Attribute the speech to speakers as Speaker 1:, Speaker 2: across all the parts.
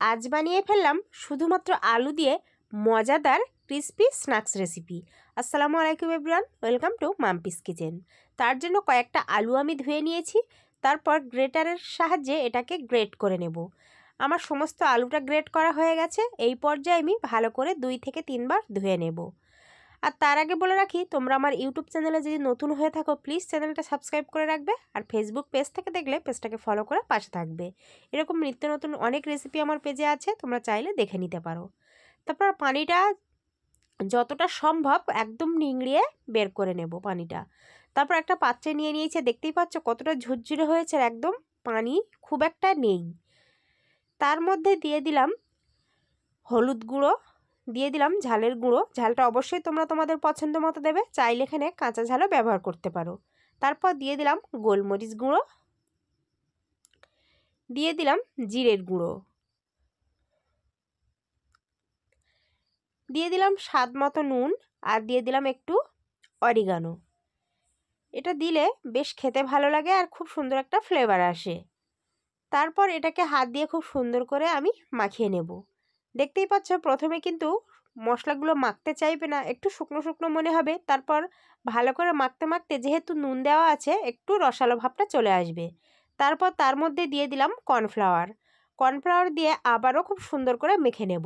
Speaker 1: আজ বানিয়ে ফেললাম শুধুমাত্র আলু দিয়ে মজাদার ক্রিস্পি স্ন্যাক্স রেসিপি। আসসালামু আলাইকুম everyone, welcome to Mampi's kitchen. তার জন্য কয়েকটা আলু আমি ধুয়ে নিয়েছি, তারপর গ্রেটারের সাহায্যে এটাকে গ্রেট করে নেব। আমার সমস্ত আলুটা গ্রেট করা হয়ে গেছে। এই পর্যায়ে আমি ভালো করে 2 থেকে 3 বার ধুয়ে নেব। আর তার আগে বলে রাখি, তোমরা আমার ইউটিউব চ্যানেলে যদি নতুন হয়ে থাকো প্লিজ চ্যানেলটা সাবস্ক্রাইব করে রাখবে, আর ফেসবুক পেজ থেকে দেখলে পেজটাকে ফলো করে পাশে থাকবে। এরকম নিত্য নতুন অনেক রেসিপি আমার পেজে আছে, তোমরা চাইলে দেখে নিতে পারো। তারপর পানিটা যতটা সম্ভব একদম নিংড়িয়ে বের করে নেব পানিটা। তারপর একটা পাত্রে নিয়ে নিয়েছে, দেখতেই পাচ্ছ কতটা ঝুরঝুরে হয়েছে, একদম পানি খুব একটা নেই। তার মধ্যে দিয়ে দিলাম হলুদ গুঁড়ো, দিয়ে দিলাম ঝালের গুঁড়ো। ঝালটা অবশ্যই তোমরা তোমাদের পছন্দ মতো দেবে, চাইলে এখানে কাঁচা ঝালও ব্যবহার করতে পারো। তারপর দিয়ে দিলাম গোলমরিচ গুঁড়ো, দিয়ে দিলাম জিরের গুঁড়ো, দিয়ে দিলাম স্বাদ মতো নুন, আর দিয়ে দিলাম একটু অরিগানো। এটা দিলে বেশ খেতে ভালো লাগে আর খুব সুন্দর একটা ফ্লেভার আসে। তারপর এটাকে হাত দিয়ে খুব সুন্দর করে আমি মাখিয়ে নেব। দেখতেই পাচ্ছ প্রথমে কিন্তু মশলাগুলো মাখতে চাইবে না, একটু শুকনো শুকনো মনে হবে। তারপর ভালো করে মাখতে মাখতে যেহেতু নুন দেওয়া আছে, একটু রসালো ভাবটা চলে আসবে। তারপর তার মধ্যে দিয়ে দিলাম কর্নফ্লাওয়ার দিয়ে আবারও খুব সুন্দর করে মেখে নেব।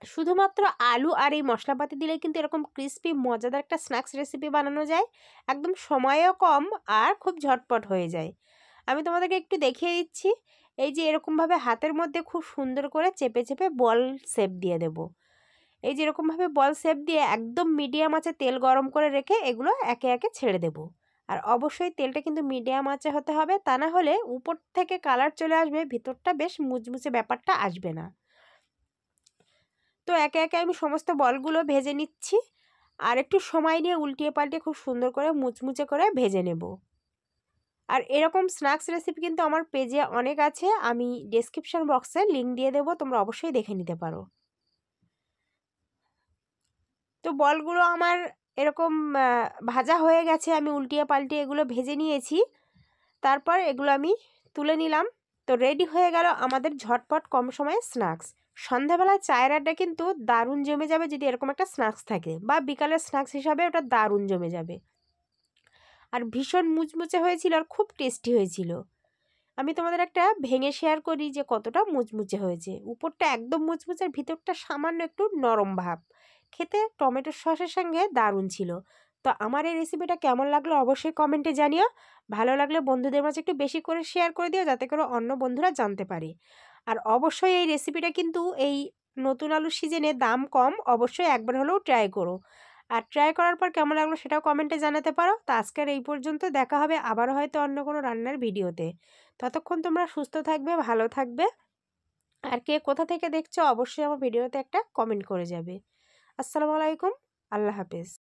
Speaker 1: শুধুমাত্র আলু আর এই মশলাপাতি দিলে কিন্তু এরকম ক্রিস্পি মজাদার একটা স্ন্যাক্স রেসিপি বানানো যায়, একদম সময়ও কম আর খুব ঝটপট হয়ে যায়। আমি তোমাদেরকে একটু দেখিয়ে দিচ্ছি। এই যে এরকমভাবে হাতের মধ্যে খুব সুন্দর করে চেপে চেপে বল শেপ দিয়ে দেব। এই যে এরকমভাবে বল শেপ দিয়ে একদম মিডিয়াম আঁচে তেল গরম করে রেখে এগুলো একে একে ছেড়ে দেব। আর অবশ্যই তেলটা কিন্তু মিডিয়াম আঁচে হতে হবে, তা না হলে উপর থেকে কালার চলে আসবে, ভিতরটা বেশ মুচমুচে ব্যাপারটা আসবে না। তো একে একে আমি সমস্ত বলগুলো ভেজে নিচ্ছি, আর একটু সময় নিয়ে উল্টিয়ে পাল্টে খুব সুন্দর করে মুচমুচে করে ভেজে নেব। আর এরকম স্ন্যাক্স রেসিপি কিন্তু আমার পেজে অনেক আছে, আমি ডেসক্রিপশন বক্সে লিঙ্ক দিয়ে দেবো, তোমরা অবশ্যই দেখে নিতে পারো। তো বলগুলো আমার এরকম ভাজা হয়ে গেছে, আমি উল্টিয়ে পাল্টে এগুলো ভেজে নিয়েছি। তারপর এগুলো আমি তুলে নিলাম। তো রেডি হয়ে গেল আমাদের ঝটপট কম সময়ে স্ন্যাক্স। সন্ধ্যাবেলায় চায়ের আড্ডা কিন্তু দারুণ জমে যাবে যদি এরকম একটা স্ন্যাক্স থাকে, বা বিকালের স্ন্যাক্স হিসাবে ওটা দারুণ জমে যাবে। আর ভীষণ মুচমুচে হয়েছিল আর খুব টেস্টি হয়েছিল। আমি তোমাদের একটা ভেঙে শেয়ার করি যে কতটা মুচমুচে হয়েছে। উপরটা একদম মুচমুচে, ভিতরটা সামান্য একটু নরম ভাব। খেতে টমেটোর সসের সঙ্গে দারুণ ছিল। তো আমার এই রেসিপিটা কেমন লাগলো অবশ্যই কমেন্টে জানিও। ভালো লাগলে বন্ধুদের মাঝে একটু বেশি করে শেয়ার করে দিও, যাতে করে অন্য বন্ধুরা জানতে পারে। আর অবশ্যই এই রেসিপিটা কিন্তু এই নতুন আলুর সিজনে দাম কম, অবশ্যই একবার হলেও ট্রাই করো। আর ট্রাই করার পর কেমন লাগলো সেটাও কমেন্টে জানাতে পারো। তো আজকের এই পর্যন্ত, দেখা হবে আবারও হয়তো অন্য কোনো রান্নার ভিডিওতে। ততক্ষণ তোমরা সুস্থ থাকবে, ভালো থাকবে। আর কে কোথা থেকে দেখছো অবশ্যই আমার ভিডিওতে একটা কমেন্ট করে যাবে। আসসালামু আলাইকুম, আল্লাহ হাফেজ।